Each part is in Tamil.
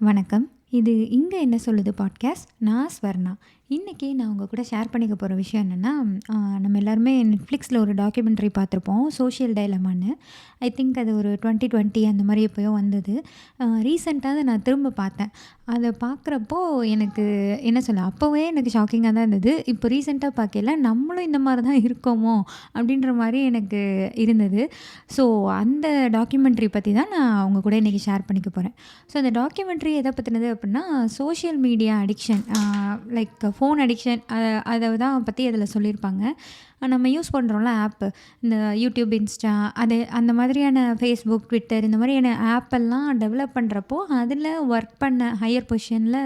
வணக்கம். இது "இங்க என்ன சொல்லுது" பாட்காஸ்ட். நான் ஸ்வர்ணா. இன்னைக்கு நான் உங்க கூட ஷேர் பண்ணிக்க போற விஷயம் என்னன்னா, நம்ம எல்லாருமே Netflixல ஒரு டாக்குமெண்ட்ரி பார்த்துருப்போம். சோஷியல் டைலமான்னு. ஐ திங்க் அது ஒரு 2020 அந்த மாரி எப்பயோ வந்தது. ரீசென்ட்டா அத நான் திரும்ப பார்த்தேன். அத பார்க்குறப்போ எனக்கு என்ன சொல்ல, அப்போவே எனக்கு ஷாக்கிங்கா தான் இருந்தது. இப்போ ரீசென்ட்டா பார்க்கையில நம்மளும் இந்த மாரி தான் இருக்கோமோ! அப்டின்ற மாரி எனக்கு இருந்தது. ஸோ அந்த டாக்குமெண்ட்ரி பத்தி தான் நான் உங்க கூட இன்னைக்கு ஷேர் பண்ணிக்க போறேன். ஸோ அந்த டாக்குமெண்ட்ரி எத பத்தினது அப்டின்னா, social media addiction like phone addiction அத தான் பத்தி அதில சொல்லியிருப்பாங்க. நம்ம யூஸ் பண்ணுறோம்ல ஆப்பு. இந்த யூடியூப், இன்ஸ்டா அந்த மாதிரியான Facebook, Twitter இந்த மாதிரியான ஆப்பெல்லாம் டெவலப் பண்ணுறப்போ, அதில ஒர்க் பண்ண ஹையர் பொசிஷனில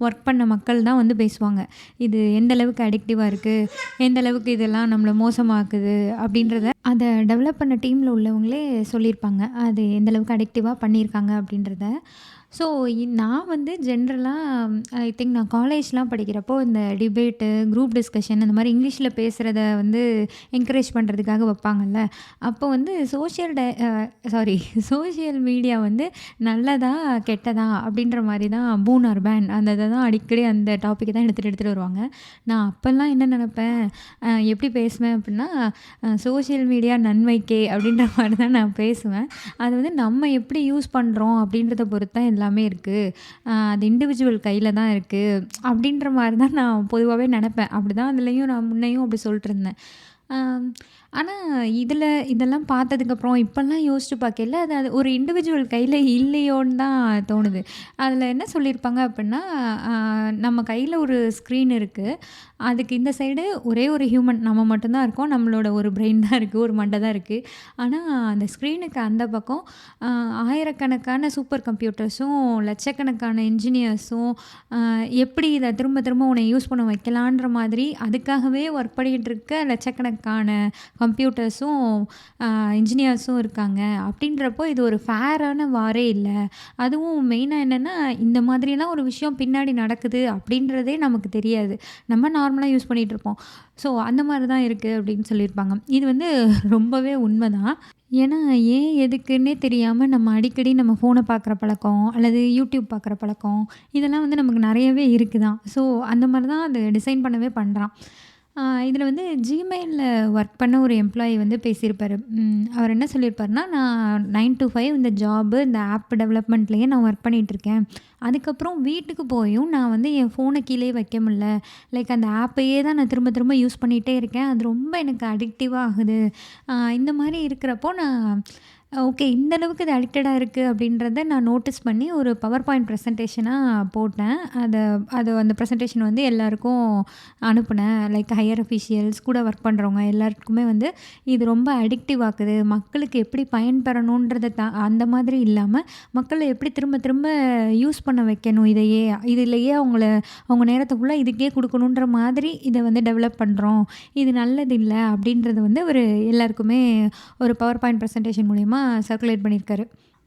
ஒர்க் பண்ண மக்கள் தான் வந்து பேசுவாங்க. இது எந்த அளவுக்கு அடிக்டிவா இருக்கு, எந்த அளவுக்கு இதெல்லாம் நம்மள மோசமாக்குது அப்படின்றத அத டெவலப் பண்ண டீம்ல உள்ளவங்களே சொல்லியிருப்பாங்க. அது எந்த அளவுக்கு அடிக்டிவா பண்ணியிருக்காங்க அப்படின்றத. ஸோ நான் வந்து ஜென்ரலா ஐ திங்க் நான் காலேஜ்லாம் படிக்கிறப்போ இந்த டிபேட்டு, குரூப் டிஸ்கஷன் அந்த மாரி இங்கிலீஷ்ல பேசுறத வந்து என்கரேஜ் பண்ணுறதுக்காக வைப்பாங்கல்ல. அப்போ வந்து சோஷியல் மீடியா வந்து நல்லதா, கெட்டதா அப்படின்ற மாரி தான் பூன் ஆர் பேன் அந்த இத தான் அடிக்கடி அந்த டாபிக்க தான் எடுத்துட்டு வருவாங்க. நான் அப்போல்லாம் என்ன நெனப்பேன், எப்படி பேசுவேன் அப்படின்னா, சோஷியல் மீடியா நன்மைக்கே அப்படின்ற மாரி தான் நான் பேசுவேன். அது வந்து நம்ம எப்படி யூஸ் பண்ணுறோம் அப்படின்றத பொறுத்து தான் எல்லாமே இருக்கு. அது இண்டிவிஜுவல் கையில தான் இருக்கு. அப்படின்ற மாரி தான் நான் பொதுவாவே நெனப்பேன். அப்படிதான் அதுலயும் நான் முன்னையும் அப்படி சொல்லிட்டுருந்தேன். ஆம், ஆனா இதெல்லாம் பார்த்ததுக்கப்புறம் இப்பல்லாம் யோசிச்சு பார்க்கையில, அது அது ஒரு இண்டிவிஜுவல் கையில இல்லையோன்னு தான் தோணுது. அதில என்ன சொல்லியிருப்பாங்க அப்பிடின்னா, அ நம்ம கையில ஒரு ஸ்க்ரீன் இருக்கு. அதுக்கு இந்த சைடு ஒரே ஒரு ஹியூமன் நம்ம மட்டும் தான் இருக்கோம். நம்மளோட ஒரு பிரெயின் தான் இருக்கு. ஒரு மண்டை தான் இருக்கு. ஆனா, அந்த ஸ்க்ரீனுக்கு அந்த பக்கம் அ ஆயிரக்கணக்கான சூப்பர் கம்ப்யூட்டர்ஸும், லட்சக்கணக்கான என்ஜினியர்ஸும் எப்படி இத திரும்ப திரும்ப உன்ன யூஸ் பண்ண வைக்கலான்ற மாதிரி அதுக்காகவே ஒர்க் பண்ணிக்கிட்டு இருக்க லட்சக்கணக்கான கம்ப்யூட்டர்ஸும், இன்ஜினியர்ஸும் இருக்காங்க. அப்படின்றப்போ இது ஒரு ஃபேரான வாரே இல்ல. அதுவும் மெயினா என்னன்னா, இந்த மாதிரியெல்லாம் ஒரு விஷயம் பின்னாடி நடக்குது அப்படின்றதே நமக்கு தெரியாது. நம்ம நார்மலா யூஸ் பண்ணிட்டுருப்போம். ஸோ அந்த மாரி தான் இருக்கு அப்படின்னு சொல்லியிருப்பாங்க. இது வந்து ரொம்பவே உண்மதான். ஏன்னா, ஏன் எதுக்குன்னே தெரியாம நம்ம அடிக்கடி நம்ம ஃபோன பார்க்குற பழக்கம், அல்லது யூடியூப் பார்க்குற பழக்கம், இதெல்லாம் வந்து நமக்கு நெறையவே இருக்கு தான். ஸோ அந்த மாரி தான் அது டிசைன் பண்ணவே பண்றான். இதில வந்து Gmailல ஒர்க் பண்ண ஒரு எம்ப்ளாயி வந்து பேசியிருப்பாரு. அவர் என்ன சொல்லியிருப்பாருன்னா, "நான் 9 to 5 இந்த ஜாபு, இந்த ஆப் டெவலப்மெண்ட்லேயே நான் ஒர்க் பண்ணிட்டுருக்கேன். அதுக்கப்புறம் வீட்டுக்கு போயும் நான் வந்து என் ஃபோன கீழயே வைக்க முடில. லைக் அந்த ஆப்பையே தான் நான் திரும்ப திரும்ப யூஸ் பண்ணிகிட்டே இருக்கேன். அது ரொம்ப எனக்கு அடிக்டிவா ஆகுது. இந்த மாரி இருக்கிறப்போ நான் ஓகே இந்த அளவுக்கு இது அடிக்டடா இருக்கு அப்படின்றத நான் நோட்டீஸ் பண்ணி ஒரு பவர் பாயிண்ட் ப்ரெசன்டேஷனா போட்டேன். அத அது அந்த ப்ரெசன்டேஷன் வந்து எல்லாருக்கும் அனுப்புனேன். லைக் ஹையர் அஃபிஷியல்ஸ் கூட ஒர்க் பண்ணுறவங்க எல்லாருக்குமே வந்து இது ரொம்ப அடிக்டிவ் ஆக்குது. மக்களுக்கு எப்படி பயன்பெறணுன்றத அந்த மாதிரி இல்லாம, மக்கள எப்படி திரும்ப திரும்ப யூஸ் பண்ண வைக்கணும் இதையே. இதிலேயே அவங்க நேரத்த ஃபுல்லா இதுக்கே குடுக்கணுன்ற மாதிரி இத வந்து டெவலப் பண்றோம். இது நல்லதில்ல அப்படின்றத வந்து அவரு எல்லாருக்குமே ஒரு பவர் பாயிண்ட் ப்ரெசன்டேஷன் மூலியமா சர்க்குலேட் பண்ணியிருக்காரு.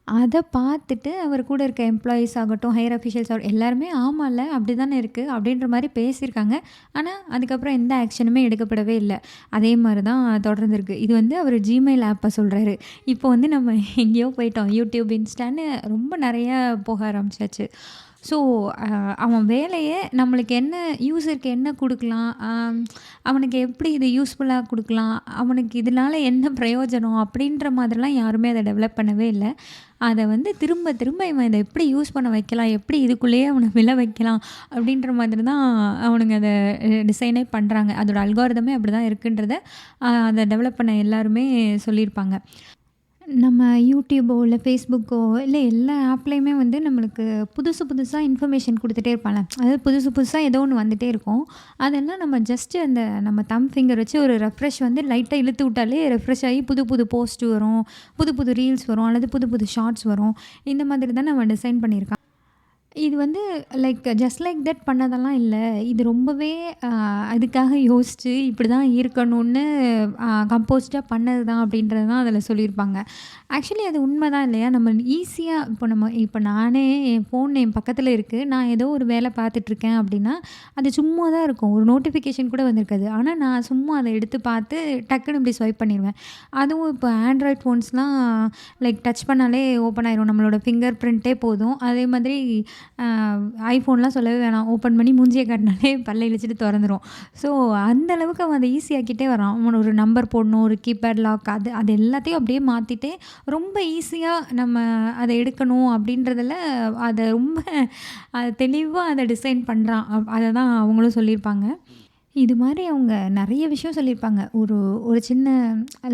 அத பார்த்துட்டு அவர் கூட இருக்க எம்ப்ளாயீஸ் ஆகட்டும், ஹையர் அஃபிஷியல்ஸ் எல்லாருமே ஆமால்ல அப்படிதானே இருக்கு அப்படின்ற மாரி பேசியிருக்காங்க. ஆனா, அதுக்கப்புறம் எந்த ஆக்ஷனுமே எடுக்கப்படவே இல்ல. அதே மாரி தான் தொடர்ந்து இருக்கு. இது வந்து அவரு Gmail ஆப்ப சொல்றாரு. இப்போ வந்து நம்ம எங்கேயோ போயிட்டோம். YouTube, Instaன்னு ரொம்ப நெறைய போக ஆரம்பிச்சாச்சு. ஸோ, அவன் வேலையே நம்மளுக்கு என்ன யூசருக்கு என்ன குடுக்கலாம்? அவனுக்கு எப்படி இது யூஸ்ஃபுல்லா குடுக்கலாம்? அவனுக்கு இதனால என்ன பிரயோஜனம்? அப்படின்ற மாதிரிலாம் யாருமே அத டெவலப் பண்ணவே இல்ல. அத வந்து திரும்ப திரும்ப இவன் இத எப்படி யூஸ் பண்ண வைக்கலாம்? எப்படி இதுக்குள்ளேயே அவன விழ வைக்கலாம்? அப்படின்ற மாதிரி தான் அவனுங்க அத டிசைனே பண்றாங்க. அதோட அல்காரிதமே அப்படிதான் இருக்குன்றத அத டெவலப் பண்ண எல்லாருமே சொல்லியிருப்பாங்க. நம்ம யூடியூபோ, இல்ல Facebookஓ இல்ல எல்லா ஆப்லயுமே வந்து நம்மளுக்கு புதுசு புதுசா இன்ஃபர்மேஷன் குடுத்துட்டே இருப்பான்ல. அதாவது புதுசு புதுசா ஏதோ ஒண்ணு வந்துட்டே இருக்கும். அதெல்லாம் நம்ம ஜஸ்ட் அந்த நம்ம தம் ஃபிங்கர் வச்சு ஒரு ரெஃப்ரெஷ் வந்து லைட்டா இழுத்து விட்டாலே ரெஃப்ரெஷ் ஆகி புது புது போஸ்ட் வரும். புது புது ரீல்ஸ் வரும். அல்லது புது புது ஷார்ட்ஸ் வரும். இந்த மாதிரி தான் நம்ம டிசைன் பண்ணியிருக்கான். இது வந்து லைக் ஜஸ்ட் லைக் தட் பண்ணதெல்லாம் இல்ல. இது ரொம்பவே அ அதுக்காக யோசிச்சு இப்படிதான் இருக்கணும்னு கம்போஸ்டா பண்ணது தான் அப்படின்றது தான் அதில சொல்லியிருப்பாங்க. ஆக்சுவலி அது உண்மைதான் இல்லையா? நம்ம ஈஸியா இப்போ நானே என் ஃபோன் என் பக்கத்தில இருக்கு. நான் ஏதோ ஒரு வேலை பார்த்துட்ருக்கேன் அப்படின்னா, அது சும்மா தான் இருக்கும். ஒரு நோட்டிஃபிகேஷன் கூட வந்திருக்காது. ஆனா நான் சும்மா அத எடுத்து பார்த்து டக்குனு இப்படி ஸ்வைப் பண்ணிருவேன். அதுவும் இப்போ ஆண்ட்ராய்ட் ஃபோன்ஸ்லாம் லைக் டச் பண்ணாலே ஓப்பன் ஆயிரும். நம்மளோட ஃபிங்கர் பிரிண்ட்டே போதும். அதே மாதிரி ஐஃபோன்லாம் சொல்லவே வேணாம். ஓப்பன் பண்ணி மூஞ்சிய காட்டினாலே பல்ல இளிச்சுட்டு தொறந்துரும். ஸோ அந்த அளவுக்கு அவன் அத ஈஸியாக்கிட்டே வரான். அவன் ஒரு நம்பர் போடணும், ஒரு கீபேட் லாக் அது அது எல்லாத்தையும் அப்படியே மாத்திட்டு, ரொம்ப ஈஸியா நம்ம அத எடுக்கணும் அப்படின்றதுல அத ரொம்ப தெளிவா அத டிசைன் பண்றான். அத தான் அவங்களும் சொல்லியிருப்பாங்க. இது மாரி அவங்க நெறைய விஷயம் சொல்லியிருப்பாங்க. ஒரு ஒரு சின்ன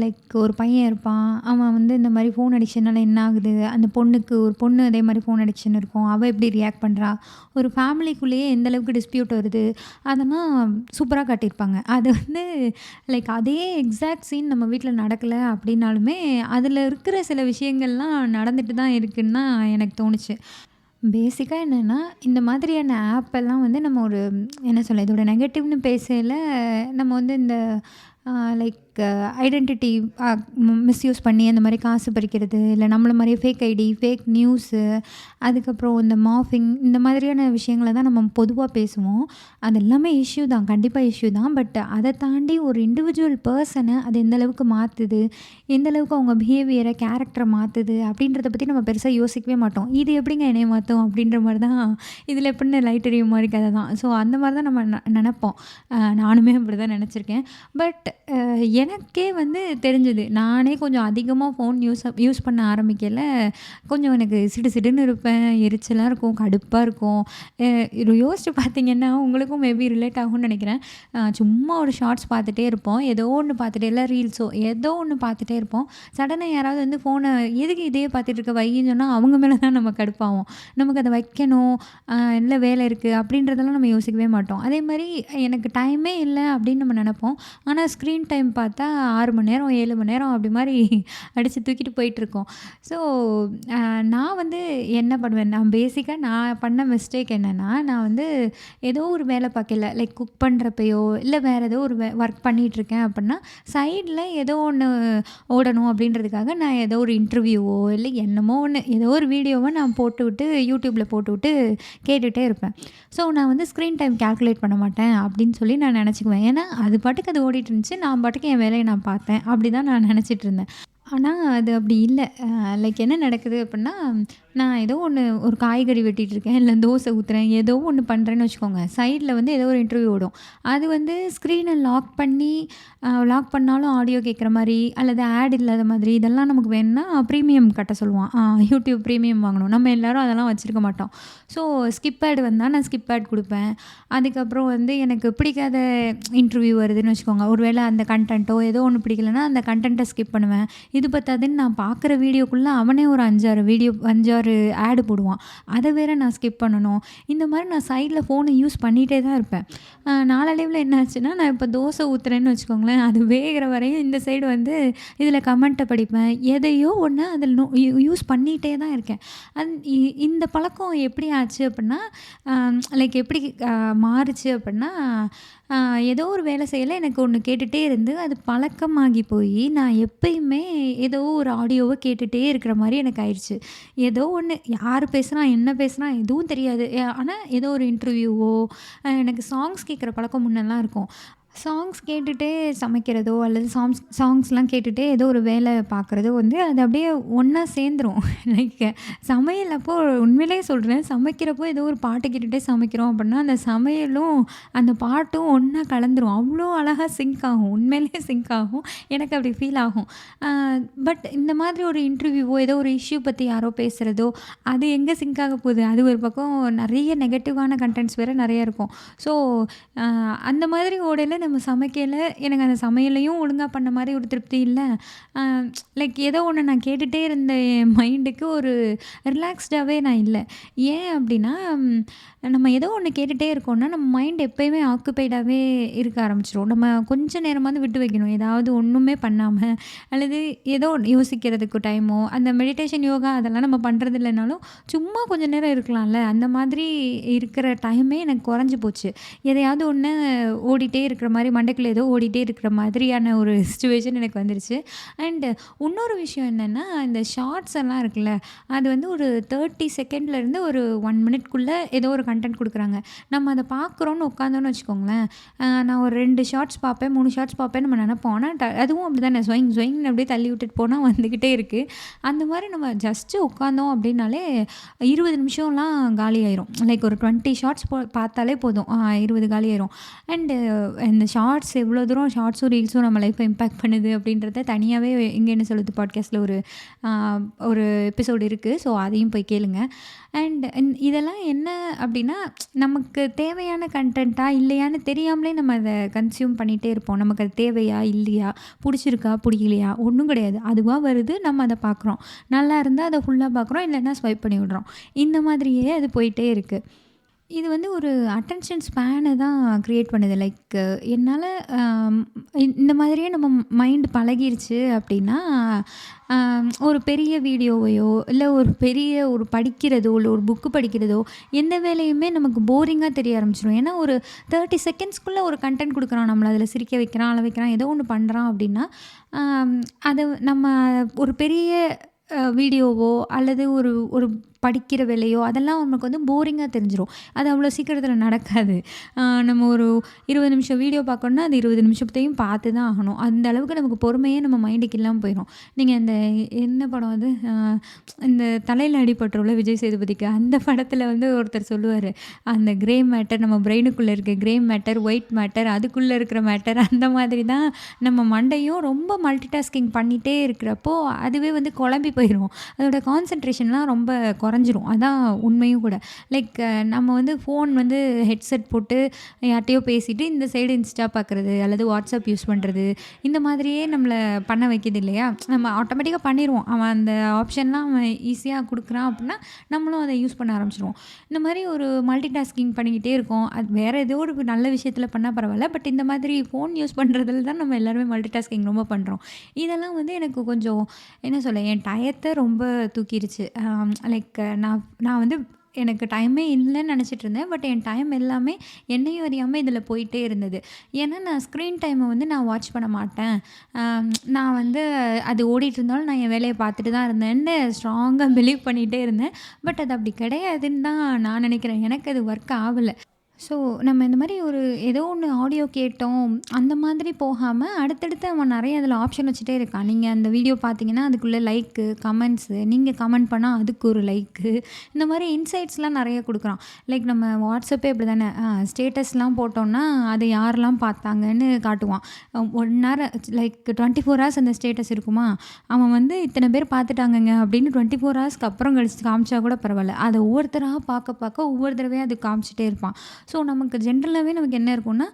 லைக் ஒரு பையன் இருப்பான். அவன் வந்து இந்த மாரி ஃபோன் அடிக்ஷனால என்ன ஆகுது? அந்த பொண்ணுக்கு ஒரு பொண்ணு அதே மாரி ஃபோன் அடிக்ஷன் இருக்கும். அவ எப்படி ரியாக்ட் பண்றா? ஒரு ஃபேமிலிக்குள்ளேயே எந்த அளவுக்கு டிஸ்பியூட் வருது? அதெல்லாம் சூப்பரா காட்டியிருப்பாங்க. அது வந்து லைக் அதே எக்ஸாக்ட் சீன் நம்ம வீட்ல நடக்கல அப்படின்னாலுமே, அதில இருக்கிற சில விஷயங்கள்லாம் நடந்துட்டு தான் இருக்குன்னு தான் எனக்கு தோணுச்சு. பேசிக்கா என்னன்னா, இந்த மாதிரியான ஆப் எல்லாம் வந்து நம்ம ஒரு என்ன சொல்ல, இதோட நெகட்டிவ்னு பேசையில நம்ம வந்து இந்த லைக் ஐடென்டிட்டி அ மிஸ்யூஸ் பண்ணி அந்த மாரி காசு பறிக்கிறது, இல்ல நம்மள மாரியே ஃபேக் ஐடி, ஃபேக் நியூஸு, அதுக்கப்புறம் இந்த மார்ஃபிங் இந்த மாதிரியான விஷயங்கள தான் நம்ம பொதுவா பேசுவோம். அது எல்லாமே இஷ்யூ தான். கண்டிப்பா இஷ்யூ தான். பட் அத தாண்டி ஒரு இண்டிவிஜுவல் பெர்சன அது எந்த அளவுக்கு மாத்துது, எந்த அளவுக்கு அவங்க பிஹேவியர, கேரக்டர மாத்துது அப்படின்றத பத்தி நம்ம பெருசா யோசிக்கவே மாட்டோம். இது எப்படிங்க என்னைய மாத்தும் அப்படின்ற மாரி தான் இதில எப்படின்னு லைட் எரியும் மாரி கத தான். ஸோ அந்த மாரி தான் நம்ம நெனப்போம். நானுமே அப்படிதான் நெனச்சிருக்கேன். பட் எனக்கே வந்து தெரிஞ்சது. நானே கொஞ்சம் அதிகமா ஃபோன் யூஸ் பண்ண ஆரம்பிக்கையில, கொஞ்சம் எனக்கு சிடு சிடுன்னு இருப்பேன். எரிச்சலா இருக்கும், கடுப்பா இருக்கும். இது யோசிச்சு பார்த்தீங்கன்னா, உங்களுக்கும் மேபி ரிலேட் ஆகும்னு நெனைக்கிறேன். சும்மா ஒரு ஷார்ட்ஸ் பார்த்துட்டே இருப்போம். ஏதோ ஒண்ணு பார்த்துட்டே இல்ல ரீல்ஸோ ஏதோ ஒண்ணு பார்த்துட்டே இருப்போம். சடனா யாராவது வந்து ஃபோன "எதுக்கு இதையே பார்த்துட்டு இருக்க வையின்னு" சொன்னா, அவங்க மேல தான் நம்ம கடுப்பாவோம். நமக்கு அத வைக்கணும், இல்ல வேலை இருக்கு அப்படின்றதெல்லாம் நம்ம யோசிக்கவே மாட்டோம். அதேமாரி எனக்கு டைமே இல்ல அப்படின்னு நம்ம நெனைப்போம். ஆனா ஸ்க்ரீன் டைம் பார்த்தா 6 மணி நேரம், 7 மணி நேரம் அப்படி மாரி அடிச்சு தூக்கிட்டு போயிட்டுருக்கோம். ஸோ நான் வந்து என்ன பண்ணுவேன், நான் பண்ண மிஸ்டேக் என்னன்னா, நான் வந்து ஏதோ ஒரு வேலை பார்க்கையில லைக் குக் பண்ணுறப்பயோ, இல்ல வேற ஏதோ ஒரு ஒர்க் பண்ணிட்டுருக்கேன் அப்படின்னா, சைட்ல ஏதோ ஒண்ணு ஓடணும் அப்படின்றதுக்காக நான் ஏதோ ஒரு இன்டர்வியூவோ, இல்ல என்னமோ ஒண்ணு ஏதோ ஒரு வீடியோவ நான் போட்டுவிட்டு யூடியூப்ல போட்டுவிட்டு கேட்டுட்டே இருப்பேன். ஸோ நான் வந்து ஸ்க்ரீன் டைம் கால்குலேட் பண்ண மாட்டேன் அப்படின்னு சொல்லி நான் நெனச்சுக்குவேன். ஏன்னா, அது பாட்டுக்கு அது ஓடிட்டு இருந்துச்சு. நான் பாட்டுக்கு என் வேலைய நான் பார்த்தேன். அப்படிதான் நான் நெனச்சிட்டு இருந்தேன். ஆனா, அது அப்படி இல்ல. லைக் என்ன நடக்குது அப்படின்னா, நான் ஏதோ ஒண்ணு ஒரு காய்கறி வெட்டிட்டு இருக்கேன், இல்ல தோசை ஊத்துறேன், ஏதோ ஒண்ணு பண்றேன்னு வச்சுக்கோங்க. சைட்ல வந்து ஏதோ ஒரு இன்டர்வியூ ஓடும். அது வந்து ஸ்க்ரீன லாக் பண்ணி லாக் பண்ணாலும் ஆடியோ கேட்குற மாரி, அல்லது ஆட் இல்லாத மாதிரி இதெல்லாம் நமக்கு வேணும்னா ப்ரீமியம் கட்ட சொல்லுவான். யூடியூப் ப்ரீமியம் வாங்கணும். நம்ம எல்லாரும் அதெல்லாம் வச்சிருக்க மாட்டோம். ஸோ ஸ்கிப் ஆட் வந்தா நான் ஸ்கிப் ஆட் குடுப்பேன். அதுக்கப்புறம் வந்து எனக்கு பிடிக்காத இன்டர்வியூ வருதுன்னு வச்சுக்கோங்க. ஒரு வேளை அந்த கன்டென்ட்டோ ஏதோ ஒண்ணு பிடிக்கலன்னா, அந்த கன்டென்ட்ட ஸ்கிப் பண்ணுவேன். இது பத்தாதுன்னு நான் பார்க்குற வீடியோக்குள்ள அவனே ஒரு 5, 6 ஆட் போடுவான். அத வேற நான் ஸ்கிப் பண்ணணும். இந்த மாரி நான் சைட்ல ஃபோன யூஸ் பண்ணிட்டே தான் இருப்பேன். நாளடைவுல என்ன ஆச்சுன்னா, நான் இப்போ தோசை ஊத்துறேன்னு வச்சுக்கோங்களேன், அது வேகுற வரையும் இந்த சைடு வந்து இதில கமெண்ட்ட படிப்பேன். எதையோ ஒண்ணு அதில யூஸ் பண்ணிட்டே தான் இருக்கேன். அந் இ இந்த பழக்கம் எப்படி ஆச்சு அப்பிடின்னா, லைக் எப்படி மாறுச்சு அப்பிடின்னா, ஏதோ ஒரு வேலை செய்யல எனக்கு ஒண்ணு கேட்டுட்டே இருந்து, அது பழக்கமாகி போயி, நான் எப்பயுமே ஏதோ ஒரு ஆடியோவ கேட்டுட்டே இருக்கிற மாரி எனக்கு ஆயிருச்சு. ஏதோ ஒண்ணு யாரு பேசுனா, என்ன பேசுனா எதுவும் தெரியாது. ஆனா ஏதோ ஒரு இன்டர்வியூவோ, எனக்கு சாங்ஸ் கேட்குற பழக்கம் முன்னலாம் இருக்கும். சாங்ஸ் கேட்டுட்டே சமைக்கிறதோ, அல்லது சாங்ஸ்லாம் கேட்டுட்டே ஏதோ ஒரு வேலை பார்க்குறதோ வந்து அது அப்படியே ஒண்ணா சேர்ந்துரும். லைக் சமையல் அப்போ உண்மையிலேயே சொல்றேன், சமைக்கிறப்போ ஏதோ ஒரு பாட்டு கேட்டுட்டே சமைக்கிறோம் அப்படின்னா, அந்த சமையலும், அந்த பாட்டும் ஒண்ணா கலந்துரும். அவ்வளோ அழகா சிங்க் ஆகும். உண்மையிலேயே சிங்க் ஆகும். எனக்கு அப்படி ஃபீல் ஆகும். அ பட் இந்த மாதிரி ஒரு இன்டர்வியூவோ, ஏதோ ஒரு இஷ்யூ பத்தி யாரோ பேசுறதோ, அது எங்க சிங்க் ஆக போகுது? அது ஒரு பக்கம் நெறைய நெகட்டிவான கன்டென்ட்ஸ் வேற நெறைய இருக்கும். ஸோ அ அந்த மாதிரி ஓடையில நம்ம சமைக்கையில எனக்கு அந்த சமையலையும் ஒழுங்கா பண்ண மாரி ஒரு திருப்தி இல்ல. அ லைக் ஏதோ ஒண்ணு நான் கேட்டுட்டே இருந்த என் மைண்டுக்கு ஒரு ரிலாக்ஸ்டாவே நான் இல்ல. ஏன் அப்டின்னா, நம்ம ஏதோ ஒண்ணு கேட்டுட்டே இருக்கோம்னா, நம்ம மைண்ட் எப்பயுமே ஆக்குபைடாவே இருக்க ஆரம்பிச்சுரும். நம்ம கொஞ்ச நேரமாவது விட்டு வைக்கணும். ஏதாவது ஒண்ணுமே பண்ணாம, அல்லது ஏதோ ஒண்ணு யோசிக்கிறதுக்கு டைமோ, அந்த மெடிடேஷன், யோகா அதெல்லாம் நம்ம பண்றது இல்லனாலும், சும்மா கொஞ்ச நேரம் இருக்கலாம்ல. அந்த மாதிரி இருக்கிற டைமே எனக்கு குறைஞ்சு போச்சு. எதையாவது ஒண்ணு ஓடிட்டே இருக்கிற இருக்கிற மாதிரி மண்டைக்குள்ளே ஏதோ ஓடிட்டே இருக்கிற மாதிரியான ஒரு சிச்சுவேஷன் எனக்கு வந்துருச்சு. அண்டு இன்னொரு விஷயம் என்னென்னா, இந்த ஷார்ட்ஸ் எல்லாம் இருக்குல்ல, அது வந்து ஒரு 30 செகண்ட்லேருந்து ஒரு 1 மினிட்குள்ளே ஏதோ ஒரு கண்டென்ட் கொடுக்குறாங்க. நம்ம அதை பார்க்குறோன்னு உட்காந்தோன்னு வச்சுக்கோங்களேன், நான் ஒரு 2 ஷார்ட்ஸ் பார்ப்பேன், 3 ஷார்ட்ஸ் பார்ப்பேன் நம்ம நினைப்போம். ஆனால் அதுவும் அப்படி தானே ஸ்வைங் ஸ்வைங்னு அப்படியே தள்ளி விட்டுட்டு போனால் வந்துக்கிட்டே இருக்குது. அந்த மாதிரி நம்ம ஜஸ்ட்டு உட்காந்தோம் அப்படின்னாலே 20 நிமிஷம்லாம் காலி ஆயிரும். லைக் ஒரு 20 ஷார்ட்ஸ் பார்த்தாலே போதும், 20 காலி ஆயிரும். அண்டு இந்த ஷார்ட்ஸ் எவ்வளோ தூரம் ஷார்ட்ஸும் ரீல்ஸும் நம்ம லைஃப்பை இம்பேக்ட் பண்ணுது அப்படின்றத தனியாகவே இங்கே என்ன சொல்லுது பாட்காஸ்ட்டில் ஒரு எபிசோடு இருக்குது. ஸோ அதையும் போய் கேளுங்க. அண்ட் இதெல்லாம் என்ன அப்படின்னா, நமக்கு தேவையான கண்டென்ட்டா இல்லையான்னு தெரியாமலே நம்ம அதை கன்சியூம் பண்ணிகிட்டே இருப்போம். நமக்கு அது தேவையா இல்லையா, பிடிச்சிருக்கா பிடிக்கலையா, ஒன்றும் கிடையாது. அதுவாக வருது, நம்ம அதை பார்க்குறோம். நல்லா இருந்தால் அதை ஃபுல்லாக பார்க்குறோம், இல்லைன்னா ஸ்வைப் பண்ணி விடுறோம். இந்த மாதிரியே அது போயிட்டே இருக்குது. இது வந்து ஒரு அட்டென்ஷன் ஸ்பேனை தான் க்ரியேட் பண்ணுது. லைக் என்னால் இந்த மாதிரியே நம்ம மைண்ட் பழகிருச்சு அப்படின்னா, ஒரு பெரிய வீடியோவையோ இல்லை ஒரு பெரிய ஒரு படிக்கிறதோ இல்லை ஒரு புக்கு படிக்கிறதோ எந்த வேலையுமே நமக்கு போரிங்காக தெரிய ஆரம்பிச்சிடும். ஏன்னா ஒரு 30 செகண்ட்ஸ்க்குள்ளே ஒரு கண்டென்ட் கொடுக்குறான், நம்மளை அதில் சிரிக்க வைக்கிறான், அழ வைக்கிறான், ஏதோ ஒன்று பண்ணுறான் அப்படின்னா, அதை நம்ம ஒரு பெரிய வீடியோவோ அல்லது ஒரு ஒரு படிக்கிற வேலையோ அதெல்லாம் நமக்கு வந்து போரிங்காக தெரிஞ்சிடும். அது அவ்வளோ சீக்கிரத்தில் நடக்காது. நம்ம ஒரு 20 நிமிஷம் வீடியோ பார்க்கணுன்னா அது 20 நிமிஷத்தையும் பார்த்து தான் ஆகணும். அந்த அளவுக்கு நமக்கு பொறுமையே நம்ம மைண்டுக்கு இல்லாமல் போயிடும். நீங்கள் இந்த என்ன படம் அது, இந்த தலையில் அடிபட்டுருல விஜய் சேதுபதிக்கு, அந்த படத்தில் வந்து ஒருத்தர் சொல்லுவார், அந்த கிரே மேட்டர் நம்ம பிரெயினுக்குள்ளே இருக்க கிரே மேட்டர், ஒயிட் மேட்டர், அதுக்குள்ளே இருக்கிற மேட்டர், அந்த மாதிரி தான் நம்ம மண்டையும் ரொம்ப மல்டி டாஸ்கிங் பண்ணிகிட்டே இருக்கிறப்போ அதுவே வந்து குழம்பி போயிடும். அதோட கான்சன்ட்ரேஷன்லாம் ரொம்ப குறைஞ்சிரும். அதான் உண்மையும் கூட. லைக் நம்ம வந்து ஃபோன் வந்து ஹெட்செட் போட்டு யார்கிட்டையோ பேசிட்டு இந்த சைடு இன்ஸ்டா பார்க்குறது அல்லது வாட்ஸ்அப் யூஸ் பண்ணுறது, இந்த மாதிரியே நம்மளை பண்ண வைக்கிது இல்லையா. நம்ம ஆட்டோமேட்டிக்காக பண்ணிடுவோம். அவன் அந்த ஆப்ஷன்லாம் அவன் ஈஸியாக கொடுக்குறான் அப்படின்னா நம்மளும் அதை யூஸ் பண்ண ஆரம்பிச்சிடுவோம். இந்த மாதிரி ஒரு மல்டி டாஸ்கிங் பண்ணிக்கிட்டே இருக்கோம். அது வேறு ஏதோ ஒரு நல்ல விஷயத்தில் பண்ணால் பரவாயில்ல, பட் இந்த மாதிரி ஃபோன் யூஸ் பண்ணுறதுல தான் நம்ம எல்லாருமே மல்டி டாஸ்கிங் ரொம்ப பண்ணுறோம். இதெல்லாம் வந்து எனக்கு கொஞ்சம் என்ன சொல்ல, என் டயத்தை ரொம்ப தூக்கிடுச்சு. லைக் நான் வந்து எனக்கு டைமே இல்லைன்னு நினச்சிட்டு இருந்தேன். பட் என் டைம் எல்லாமே என்னையும் அறியாமல் இதில் போயிட்டே இருந்தது. ஏன்னா நான் ஸ்க்ரீன் டைமை வந்து நான் வாட்ச் பண்ண மாட்டேன். நான் வந்து அது ஓடிட்டு இருந்தாலும் நான் என் வேலையை பார்த்துட்டு தான் இருந்தேன்னு ஸ்ட்ராங்காக பிலீவ் பண்ணிகிட்டே இருந்தேன். பட் அது அப்படி கிடையாதுன்னு தான் நான் நினைக்கிறேன். எனக்கு அது ஒர்க் ஆகலை. ஸோ நம்ம இந்த மாதிரி ஒரு ஏதோ ஒன்று ஆடியோ கேட்டோம் அந்த மாதிரி போகாமல் அடுத்தடுத்து அவன் நிறைய அதில் ஆப்ஷன் வச்சுட்டே இருக்கான். நீங்கள் அந்த வீடியோ பார்த்தீங்கன்னா அதுக்குள்ளே லைக்கு, கமெண்ட்ஸு, நீங்கள் கமெண்ட் பண்ணால் அதுக்கு ஒரு லைக்கு, இந்த மாதிரி இன்சைட்ஸ்லாம் நிறைய கொடுக்குறான். லைக் நம்ம வாட்ஸ்அப்பே இப்படி தானே, ஸ்டேட்டஸ்லாம் போட்டோன்னா அதை யாரெல்லாம் பார்த்தாங்கன்னு காட்டுவான். 1 hour லைக் 24 hours அந்த ஸ்டேட்டஸ் இருக்குமா, அவன் வந்து இத்தனை பேர் பார்த்துட்டாங்கங்க அப்படின்னு 24 hours அப்புறம் கழிச்சு காமிச்சா கூட பரவாயில்ல, அதை ஒவ்வொருத்தராக பார்க்க ஒவ்வொரு தடவையாக அது காமிச்சிட்டே இருப்பான். ஸோ நமக்கு ஜென்ரலாகவே நமக்கு என்ன இருக்கும்னா,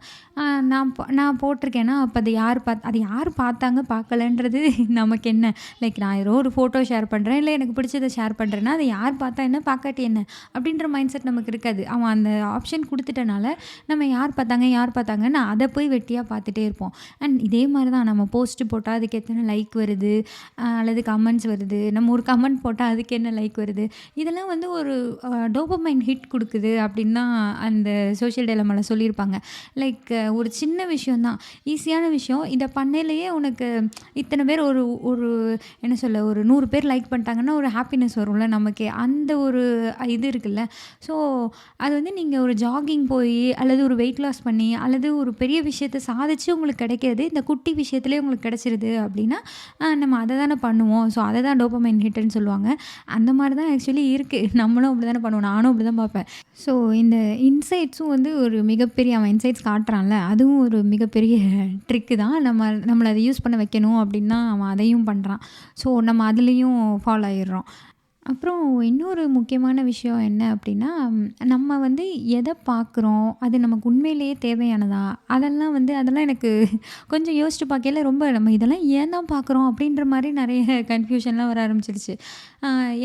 நான் போட்டிருக்கேன்னா அப்போ அது யார் பார்த்தாங்க பார்க்கலன்றது நமக்கு என்ன. லைக் நான் ஏதோ ஒரு ஃபோட்டோ ஷேர் பண்ணுறேன், இல்லை எனக்கு பிடிச்சதை ஷேர் பண்ணுறேன்னா அதை யார் பார்த்தா என்ன பார்க்காட்டி என்ன அப்படின்ற மைண்ட் செட் நமக்கு இருக்காது. அவன் அந்த ஆப்ஷன் கொடுத்துட்டனால நம்ம யார் பார்த்தாங்கன்னு அதை போய் வெட்டியாக பார்த்துட்டே இருப்போம். அண்ட் இதே மாதிரி தான் நம்ம போஸ்ட்டு போட்டால் அதுக்கு எத்தனை லைக் வருது அல்லது கமெண்ட்ஸ் வருது, நம்ம ஒரு கமெண்ட் போட்டால் அதுக்கு என்ன லைக் வருது, இதெல்லாம் வந்து ஒரு டோபமைன் ஹிட் கொடுக்குது அப்படின்னு தான் அந்த சோஷியல் டெலமாவில் சொல்லியிருப்பாங்க. லைக் ஒரு சின்ன விஷயந்தான், ஈஸியான விஷயம், இதை பண்ணலையே உனக்கு இத்தனை பேர் ஒரு என்ன சொல்ல ஒரு 100 பேர் லைக் பண்ணிட்டாங்கன்னா ஒரு ஹாப்பினஸ் வரும்ல நமக்கு, அந்த ஒரு இது இருக்குல்ல. ஸோ அது வந்து நீங்கள் ஒரு ஜாகிங் போய் அல்லது ஒரு வெயிட் லாஸ் பண்ணி அல்லது ஒரு பெரிய விஷயத்தை சாதிச்சு உங்களுக்கு கிடைக்கிறது இந்த குட்டி விஷயத்துலேயே உங்களுக்கு கிடைச்சிருது அப்படின்னா நம்ம அதை தானே பண்ணுவோம். ஸோ அதை தான் டோபமைன் ஹிட்டுன்னு சொல்லுவாங்க. அந்த மாதிரி தான் ஆக்சுவலி இருக்குது. நம்மளும் அப்படி தானே பண்ணுவோம், நானும் அப்படி தான் பார்ப்பேன். ஸோ இந்த இன்சைட்ஸும் வந்து ஒரு மிகப்பெரிய அவன் இன்சைட்ஸ் காட்டுறான்ல, அதுவும் ஒரு மிகப்பெரிய ட்ரிக்கு தான். நம்மளை அதை யூஸ் பண்ண வைக்கணும் அப்படின்னா அவன் அதையும் பண்ணுறான். ஸோ நம்ம அதுலேயும் ஃபாலோ ஆகிடுறோம். அப்புறம் இன்னொரு முக்கியமான விஷயம் என்ன அப்படின்னா, நம்ம வந்து எதை பார்க்குறோம் அது நமக்கு உண்மையிலேயே தேவையானதா, அதெல்லாம் எனக்கு கொஞ்சம் யோசிச்சு பார்க்கையில ரொம்ப நம்ம இதெல்லாம் ஏன் தான் பார்க்குறோம் அப்படின்ற மாதிரி நிறைய கன்ஃபியூஷன்லாம் வர ஆரம்பிச்சிருச்சு.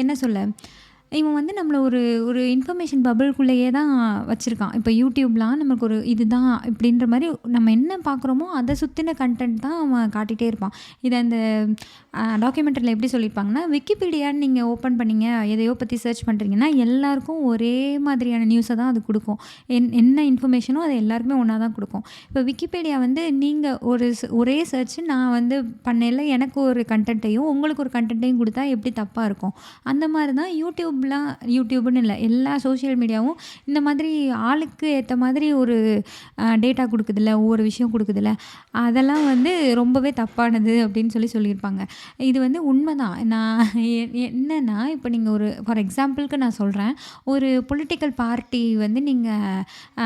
என்ன சொல்ல, இவன் வந்து நம்மள ஒரு ஒரு இன்ஃபர்மேஷன் பபிள்குள்ளேயே தான் வச்சிருக்கான். இப்போ யூடியூப்லாம் நமக்கு ஒரு இதுதான் இப்படின்ற மாரி நம்ம என்ன பார்க்குறோமோ அத சுத்தின கன்டென்ட் தான் அவன் காட்டிட்டே இருப்பான். இத அந்த டாக்குமெண்ட்ரில எப்படி சொல்லியிருப்பாங்கன்னா, விக்கிபீடியான்னு நீங்க ஓப்பன் பண்ணீங்க, எதையோ பத்தி சர்ச் பண்றீங்கன்னா, எல்லாருக்கும் ஒரே மாதிரியான நியூஸ தான் அது குடுக்கும். என்ன இன்ஃபர்மேஷனோ அது எல்லாருக்குமே ஒண்ணா தான் குடுக்கும். இப்போ விக்கிபீடியா வந்து நீங்க ஒரே சர்ச் நான் வந்து பண்ணையில எனக்கு ஒரு கன்டென்ட்டையும், உங்களுக்கு ஒரு கன்டென்ட்டையும் குடுத்தா எப்படி தப்பா இருக்கும்? அந்த மாரி தான் யூடியூப்ன்னு இல்ல, எல்லா சோஷியல் மீடியாவும் இந்த மாதிரி ஆளுக்கு ஏத்த மாதிரி ஒரு டேட்டா குடுக்குதுல்ல, ஒவ்வொரு விஷயம் குடுக்குதுல்ல, அதெல்லாம் வந்து ரொம்பவே தப்பானது அப்படின்னு சொல்லியிருப்பாங்க. இது வந்து உண்மதான். நான் என்னன்னா, இப்போ நீங்க ஒரு ஃபார் எக்ஸாம்பிளுக்கு நான் சொல்றேன். ஒரு பொலிட்டிக்கல் பார்ட்டி வந்து நீங்க அ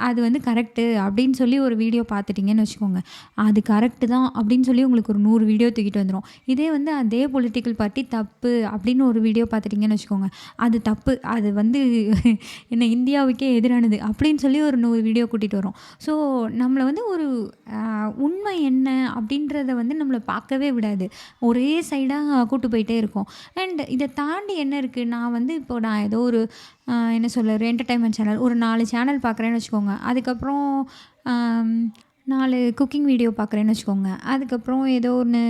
அது வந்து கரெக்ட்டு அப்படின்னு சொல்லி ஒரு வீடியோ பார்த்துட்டீங்கன்னு வச்சுக்கோங்க. அது கரெக்ட்டு தான் அப்படின்னு சொல்லி உங்களுக்கு ஒரு 100 வீடியோ தூக்கிட்டு வந்துரும். இதே வந்து அதே பொலிட்டிக்கல் பார்ட்டி தப்பு அப்படின்னு ஒரு வீடியோ பார்த்துட்டீங்கன்னு வச்சுக்கோங்க. அது தப்பு. அது வந்து என்ன இந்தியாவுக்கே எதிரானது அப்படின்னு சொல்லி ஒரு 100 வீடியோ கூட்டிட்டு வரும். ஸோ நம்மள வந்து ஒரு உண்மை என்ன அப்படின்றத வந்து நம்மள பார்க்கவே விடாது. ஒரே சைடா கூட்டு போயிட்டே இருக்கும். அண்ட் இத தாண்டி என்ன இருக்கு? நான் ஏதோ ஒரு என்ன சொல்ல ஒரு என்டர்டெயின்மென்ட் சேனல் ஒரு 4 சேனல் பார்க்குறேன்னு வச்சுக்கோங்க. அதுக்கப்புறம் அம் 4 குக்கிங் வீடியோ பார்க்குறேன்னு வச்சுக்கோங்க. அதுக்கப்புறம் ஏதோ ஒண்ணு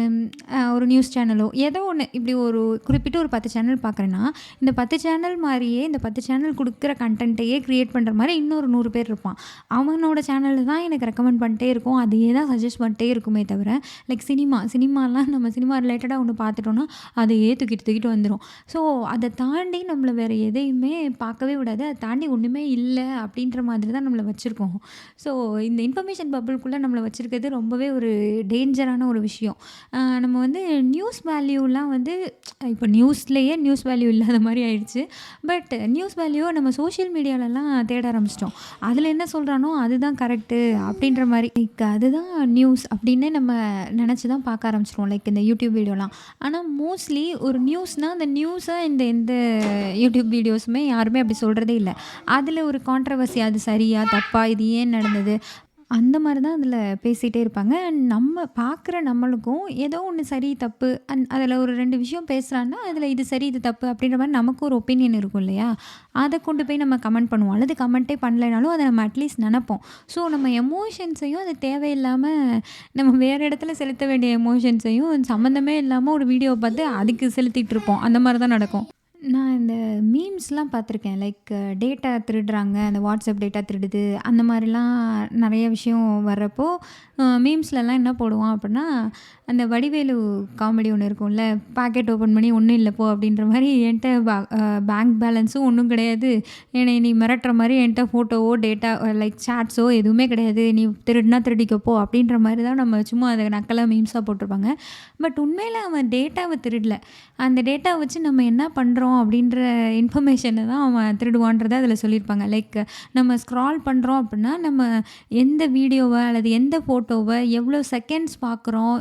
ஒரு நியூஸ் சேனலோ ஏதோ ஒண்ணு இப்படி ஒரு குறிப்பிட்டு ஒரு 10 சேனல் பார்க்குறேன்னா, இந்த 10 சேனல் மாரியே இந்த 10 சேனல் குடுக்குற கன்டென்ட்டையே கிரியேட் பண்ற மாரி இன்னொரு 100 பேர் இருப்பான். அவனோட சேனல்ல தான் எனக்கு ரெக்கமெண்ட் பண்ணிட்டே இருக்கும். அதையே தான் சஜெஸ்ட் பண்ணிட்டே இருக்குமே தவிர, லைக் சினிமாலாம் நம்ம சினிமா ரிலேட்டடா ஒண்ணு பார்த்துட்டோம்னா, அதையே தூக்கிட்டு வந்துரும். ஸோ அத தாண்டி நம்மள வேற எதையுமே பார்க்கவே விடாது. அத தாண்டி ஒண்ணுமே இல்ல அப்படின்ற மாதிரி தான் நம்மள வச்சிருக்கோம். ஸோ இந்த இன்ஃபர்மேஷன் பபிள்குள்ள நம்மள வச்சிருக்கிறது ரொம்பவே ஒரு டேஞ்சரான ஒரு விஷயம். நம்ம வந்து நியூஸ் வேல்யூலாம் வந்து இப்போ நியூஸ்லயே நியூஸ் வேல்யூ இல்லாத மாரி ஆயிடுச்சு. பட் நியூஸ் வேல்யூவ நம்ம சோஷியல் மீடியாலலாம் தேட ஆரம்பிச்சிட்டோம். அதில என்ன சொல்றானோ அதுதான் கரெக்ட்டு அப்படின்ற மாரி. லைக் அதுதான் நியூஸ் அப்படின்னு நம்ம நெனச்சு தான் பார்க்க ஆரம்பிச்சுருவோம். லைக் இந்த யூடியூப் வீடியோலாம். ஆனா மோஸ்ட்லி ஒரு நியூஸ்னா அந்த நியூஸ எந்த யூடியூப் வீடியோஸுமே யாருமே அப்படி சொல்றதே இல்ல. அதில ஒரு கான்ட்ரோவர்சி அது சரியா? தப்பா? இது ஏன் நடந்தது? அந்த மாரி தான் அதில பேசிட்டே இருப்பாங்க. நம்ம பார்க்குற நம்மளுக்கும் ஏதோ ஒண்ணு சரி, தப்பு அதில ஒரு 2 விஷயம் பேசுறான்னா, அதில இது சரி, இது தப்பு அப்படின்ற மாரி நமக்கு ஒரு ஒப்பீனியன் இருக்கும் இல்லையா? அத கொண்டு போய் நம்ம கமெண்ட் பண்ணுவோம். அல்லது கமெண்ட்டே பண்ணலைனாலும் அத நம்ம அட்லீஸ்ட் நெனப்போம். ஸோ நம்ம எமோஷன்ஸையும் அது தேவையில்லாம நம்ம வேற இடத்துல செலுத்த வேண்டிய எமோஷன்ஸையும் சம்மந்தமே இல்லாம ஒரு வீடியோவ பார்த்து அதுக்கு செலுத்திட்டு இருப்போம். அந்த மாரி தான் நடக்கும். நான் இந்த மீம்ஸ்லாம் பார்த்துருக்கேன். லைக் டேட்டா திருடுறாங்க. அந்த வாட்ஸ்அப் டேட்டா திருடுது. அந்த மாரிலாம் நெறைய விஷயம் வர்றப்போ, மீம்ஸ்லலாம் என்ன போடுவான் அப்புட்னா, அந்த வடிவேலு காமெடி ஒண்ணு இருக்கும்ல, பாக்கெட் ஓப்பன் பண்ணி "ஒண்ணும் இல்ல போ" அப்படின்ற மாரி என்ட்ட பேங்க் பேலன்ஸும் ஒண்ணும் கிடையாது. என்னைய நீ மிரட்டுற மாரி என்ட்ட ஃபோட்டோவோ, டேட்டா லைக் சேட்ஸோ எதுவுமே கிடையாது. நீ திருடுனா திருடிக்கோ போ அப்படின்ற மாரி தான் நம்ம சும்மா அத நக்கலா மீம்ஸா போட்டிருப்பாங்க. பட் உண்மையில அவன் டேட்டாவ திருடல. அந்த டேட்டாவ வச்சு நம்ம என்ன பண்றோம் அப்படின்ற இன்ஃபர்மேஷன தான் அவன் திருடுவான்றத அதில சொல்லியிருப்பாங்க. லைக் நம்ம ஸ்க்ரால் பண்றோம் அப்படின்னா, நம்ம எந்த வீடியோவ அல்லது எந்த ஃபோட்டோவ எவ்வளோ செகண்ட்ஸ் பார்க்குறோம்,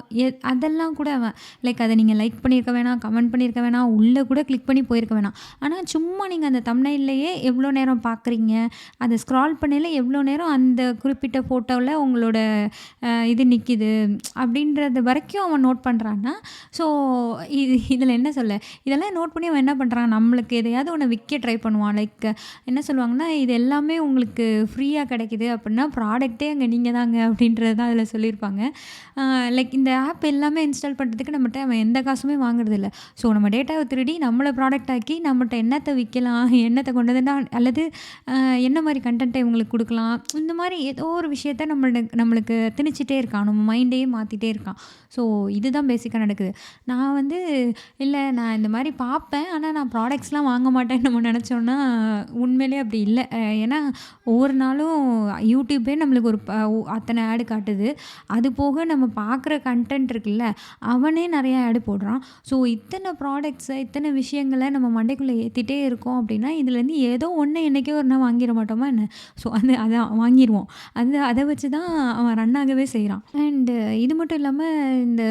அதெல்லாம் கூட அவன் லைக் அத நீங்க லைக் பண்ணியிருக்க வேணாம், கமெண்ட் பண்ணியிருக்க வேணாம், உள்ள கூட கிளிக் பண்ணி போயிருக்க வேணாம். ஆனா சும்மா நீங்க அந்த தம்ப்நெயில்லயே எவ்வளோ நேரம் பார்க்குறீங்க, அத ஸ்க்ரால் பண்ணையில எவ்வளோ நேரம் அந்த குறிப்பிட்ட ஃபோட்டோல உங்களோட இது நிக்கிது அப்படின்றது வரைக்கும் அவன் நோட் பண்றான்னா, ஸோ இதில என்ன சொல்ல? இதெல்லாம் நோட் பண்ணி அவன் என்ன பண்றான், நம்மளுக்கு எதையாவது ஒண்ண விக்க ட்ரை பண்ணுவான். லைக் என்ன சொல்லுவாங்கன்னா, "இது எல்லாமே உங்களுக்கு ஃப்ரீயா கிடைக்குது அப்படின்னா, ப்ராடக்ட்டே அங்க நீங்க தாங்க" அப்படின்றது தான் அதில சொல்லியிருப்பாங்க. லைக் இந்த ஆப் எல்லாமே இன்ஸ்டால் பண்ணுறதுக்கு நம்மட்ட அவன் எந்த காசுமே வாங்குறதில்ல. ஸோ நம்ம டேட்டாவ திருடி நம்மள ப்ராடக்ட் ஆக்கி நம்மட்ட என்னத்த விக்கலாம், என்னத்த கொண்டு வந்துட்டா அல்லது என்ன மாரி கன்டென்ட்ட இவங்களுக்கு குடுக்கலாம். இந்த மாரி ஏதோ ஒரு விஷயத்த நம்மளுக்கு திணிச்சிட்டே இருக்கான். நம்ம மைண்டையே மாத்திட்டே இருக்கான். ஸோ இதுதான் பேசிக்கா நடக்குது. நான் வந்து நான் இந்த மாரி பார்ப்பேன். ஆனா நான் ப்ராடக்ட்ஸ்லாம் வாங்க மாட்டேன்னு நம்ம நெனச்சோம்னா, உண்மையிலேயே அப்படி இல்ல. ஏன்னா ஒவ்வொரு நாளும் யூடியூபே நம்மளுக்கு ஒரு அத்தன ஆட் காட்டுது. அது போக நம்ம பார்க்குற கன்டென்ட் இருக்குல்ல, அவனே நெறைய ஆட் போடுறான். ஸோ இத்தன ப்ராடக்ட்ஸ, இத்தன விஷயங்கள நம்ம மண்டைக்குள்ள ஏத்திட்டே இருக்கோம் அப்படின்னா, இதுலேருந்து ஏதோ ஒண்ணு என்னைக்கோ ஒரு நாள் வாங்கிற மாட்டோமா என்ன? ஸோ அதான் வாங்கிருவோம். அத வச்சு தான் அவன் ரன் ஆகவே செய்றான். இது மட்டும் இல்லாம இந்த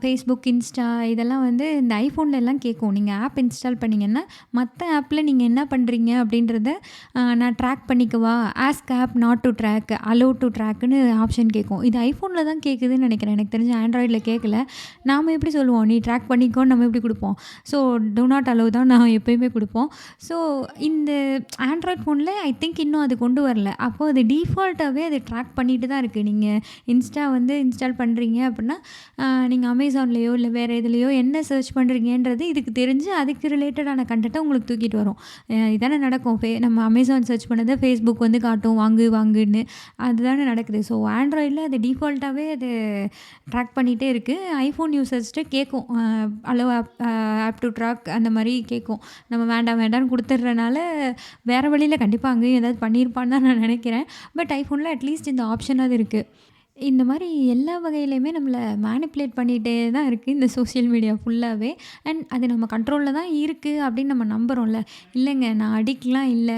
Facebook, Insta இதெல்லாம் வந்து இந்த iPhoneல எல்லாம் கேட்கும். நீங்க ஆப் இன்ஸ்டால் பண்ணீங்கன்னா, மத்த ஆப்ல நீங்க என்ன பண்றீங்க அப்படின்றத நான் ட்ராக் பண்ணிக்கவா? Ask app not to track, allow to ட்ராக்ன்னு ஆப்ஷன் கேட்கும். இது iPhoneல தான் கேட்குதுன்னு நெனைக்கிறேன். எனக்கு தெரிஞ்சு ஆண்ட்ராய்டில் கேட்கல. நாம் எப்படி சொல்லுவோம், நீ ட்ராக் பண்ணிக்கோன்னு நம்ம எப்படி கொடுப்போம். ஸோ டூ நாட் அலோவ் தான் நான் எப்பயுமே கொடுப்போம். ஸோ இந்த ஆண்ட்ராய்ட் ஃபோனில் ஐ திங்க் இன்னும் அது கொண்டு வரல. அப்போது அது டீஃபால்ட்டாகவே அது ட்ராக் பண்ணிட்டு தான் இருக்குது. நீங்கள் இன்ஸ்டா வந்து இன்ஸ்டால் பண்ணுறீங்க அப்படின்னா நீங்கள் அமேசான்லேயோ இல்லை வேறு எதுலேயோ என்ன சர்ச் பண்ணுறீங்கன்றது இதுக்கு தெரிஞ்சு அதுக்கு ரிலேட்டடான கண்டென்ட்டை உங்களுக்கு தூக்கிட்டு வரும். இதானே நடக்கும். நம்ம அமேசான் சர்ச் பண்ணதை ஃபேஸ்புக் வந்து காட்டும் வாங்குன்னு. அதுதானே நடக்குது. ஸோ ஆண்ட்ராய்டில் அது டீஃபால்ட்டாகவே அது ட்ராக் பண்ணிகிட்டே இருக்குது. ஐஃபோன் யூசர்ஸ்ட்டு கேட்கும், அலோ ஆப் டு ட்ராக் அந்த மாதிரி கேட்கும். நம்ம வேண்டாம்னு கொடுத்துட்றனால வேறு வழியில் கண்டிப்பாக அங்கேயும் ஏதாவது பண்ணியிருப்பான்னு தான் நான் நினைக்கிறேன். பட் ஐஃபோனில் அட்லீஸ்ட் இந்த ஆப்ஷனாவது இருக்குது. இந்த மாதிரி எல்லா வகையிலையுமே நம்மளை மேனிப்புலேட் பண்ணிகிட்டே தான் இருக்குது இந்த சோஷியல் மீடியா ஃபுல்லாகவே. அண்ட் அது நம்ம கண்ட்ரோலில் தான் இருக்குது அப்படின்னு நம்ம நம்புகிறோம்ல. இல்லைங்க, நான் அடிக்ட்லாம் இல்லை,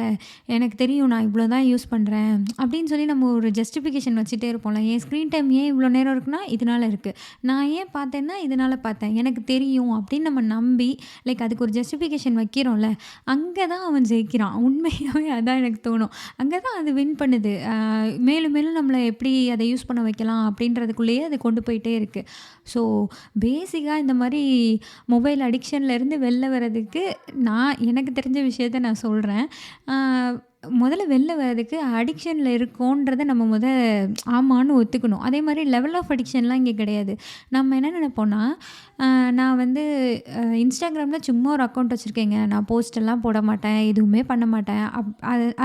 எனக்கு தெரியும் நான் இவ்வளோ தான் யூஸ் பண்ணுறேன் அப்படின்னு சொல்லி நம்ம ஒரு ஜஸ்டிஃபிகேஷன் வச்சுட்டே இருப்போம்ல. என் ஸ்க்ரீன் டைம் ஏன் இவ்வளோ நேரம் இருக்குன்னா இதனால் இருக்குது, நான் ஏன் பார்த்தேன்னா இதனால் பார்த்தேன், எனக்கு தெரியும் அப்படின்னு நம்ம நம்பி லைக் அதுக்கு ஒரு ஜஸ்டிஃபிகேஷன் வைக்கிறோம்ல, அங்கே தான் அவன் ஜெயிக்கிறான். உண்மையாகவே அதான் எனக்கு தோணும். அங்கே தான் அது வின் பண்ணுது. மேலும் மேலும் நம்மளை எப்படி அதை யூஸ் பண்ண வைக்கலாம் அப்படின்றதுக்குள்ளேயே அது கொண்டு போயிட்டே இருக்குது. ஸோ பேசிக்காக இந்த மாதிரி மொபைல் அடிக்ஷன்லேருந்து வெளில வர்றதுக்கு எனக்கு தெரிஞ்ச விஷயத்த நான் சொல்கிறேன். முதல்ல வெளில வர்றதுக்கு அடிக்ஷனில் இருக்கோன்றதை நம்ம ஆமான்னு ஒத்துக்கணும். அதே மாதிரி லெவல் ஆஃப் அடிக்ஷன்லாம் இங்கே கிடையாது. நம்ம என்ன நினைப்போன்னா, நான் வந்து இன்ஸ்டாகிராமில் சும்மா ஒரு அக்கௌண்ட் வச்சுருக்கேங்க, நான் போஸ்டெல்லாம் போட மாட்டேன், எதுவுமே பண்ண மாட்டேன்.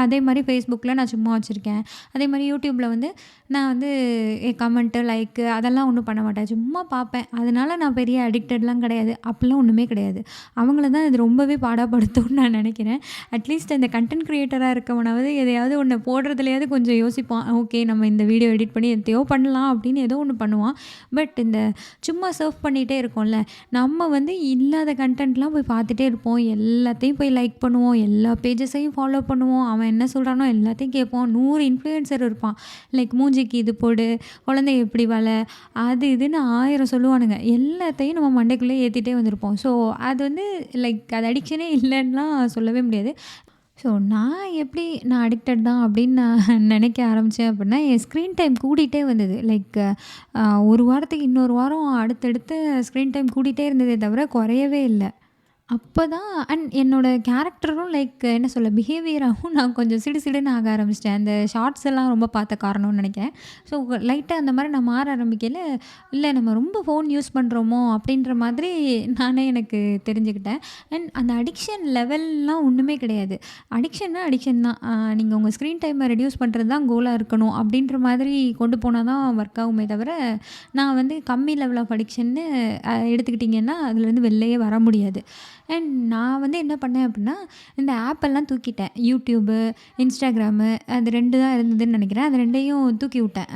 அதே மாதிரி ஃபேஸ்புக்கில் நான் சும்மா வச்சுருக்கேன். அதே மாதிரி யூடியூப்பில் வந்து நான் வந்து கமெண்ட்டு லைக்கு அதெல்லாம் ஒன்றும் பண்ண மாட்டேன், சும்மா பார்ப்பேன். அதனால நான் பெரிய அடிக்டட்லாம் கிடையாது. அப்படிலாம் ஒன்றுமே கிடையாது. அவங்கள தான் இது ரொம்பவே பாடப்படுத்தும்னு நான் நினைக்கிறேன். அட்லீஸ்ட் அந்த கண்டென்ட் க்ரியேட்டராக இருக்கவனாவது எதையாவது ஒன்று போடுறதுலையாவது கொஞ்சம் யோசிப்பான். ஓகே, நம்ம இந்த வீடியோ எடிட் பண்ணி எதையோ பண்ணலாம் அப்படின்னு ஏதோ ஒன்று பண்ணுவான். பட் இந்த சும்மா சர்வ் பண்ணிகிட்டே இருக்கோம்ல, நம்ம வந்து இல்லாத கண்டென்ட்லாம் போய் பார்த்துட்டே இருப்போம். எல்லாத்தையும் போய் லைக் பண்ணுவோம், எல்லா பேஜஸையும் ஃபாலோ பண்ணுவோம், அவன் என்ன சொல்கிறானோ எல்லாத்தையும் கேட்போம். 100 இன்ஃப்ளூயன்சர் இருப்பான். லைக் மூஞ்சிக்கு இது போடு, குழந்தை எப்படி அது இதுன்னு 1000 சொல்லுவானுங்க. எல்லாத்தையும் நம்ம மண்டைக்குள்ளே ஏற்றிட்டே வந்திருப்போம். ஸோ அது வந்து லைக் அது அடிக்ஷனே இல்லைன்னுலாம் சொல்லவே முடியாது. ஸோ நான் அடிக்டட் தான் அப்படின்னு நான் நினைக்க ஆரம்பித்தேன் அப்படின்னா, என் ஸ்க்ரீன் டைம் கூடிகிட்டே வந்தது. லைக் ஒரு வாரத்துக்கு இன்னொரு வாரம் அடுத்தடுத்து ஸ்க்ரீன் டைம் கூடிகிட்டே இருந்ததே தவிர குறையவே இல்லை. அப்போ தான் என்னோடய கேரக்டரும் லைக் என்ன சொல்ல, பிஹேவியராகவும் நான் கொஞ்சம் சிடுசிடுன்னு ஆக ஆரம்பிச்சிட்டேன். அந்த ஷார்ட்ஸ் எல்லாம் ரொம்ப பார்த்த காரணம்னு நினைக்கிறேன். ஸோ லைட்டாக அந்த மாதிரி நான் மாற ஆரம்பிக்கல, இல்லை நம்ம ரொம்ப ஃபோன் யூஸ் பண்ணுறோமோ அப்படின்ற மாதிரி நானே எனக்கு தெரிஞ்சுக்கிட்டேன். அண்ட் அந்த அடிக்ஷன் லெவல்லாம் ஒன்றுமே கிடையாது. அடிக்ஷன்னா அடிக்ஷன் தான். நீங்கள் உங்கள் ஸ்க்ரீன் டைமை ரெடியூஸ் பண்ணுறது தான் கோலாக இருக்கணும் அப்படின்ற மாதிரி கொண்டு போனால் தான் ஒர்க் ஆகுமே தவிர, நான் வந்து கம்மி லெவல் ஆஃப் அடிக்ஷன்னு எடுத்துக்கிட்டிங்கன்னா அதுலேருந்து வெளிலையே வர முடியாது. அண்ட் நான் வந்து என்ன பண்ணேன் அப்படின்னா, இந்த ஆப்பெல்லாம் தூக்கிட்டேன். யூடியூபு, இன்ஸ்டாகிராமு அது 2 தான் இருந்ததுன்னு நினைக்கிறேன். அது 2யும் தூக்கி விட்டேன்.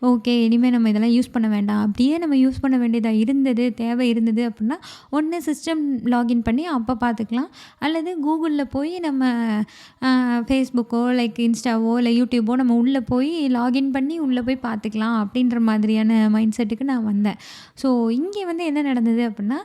ஓகே, இனிமேல் நம்ம இதெல்லாம் யூஸ் பண்ண வேண்டாம். அப்படியே நம்ம யூஸ் பண்ண வேண்டியதாக தேவை இருந்தது அப்படின்னா, ஒன்று சிஸ்டம் லாகின் பண்ணி அப்போ பார்த்துக்கலாம், அல்லது கூகுளில் போய் நம்ம ஃபேஸ்புக்கோ லைக் இன்ஸ்டாவோ இல்லை யூடியூபோ நம்ம உள்ளே போய் லாகின் பண்ணி உள்ளே போய் பார்த்துக்கலாம் அப்படின்ற மாதிரியான மைண்ட் செட்டுக்கு நான் வந்தேன். ஸோ இங்கே வந்து என்ன நடந்தது அப்படின்னா,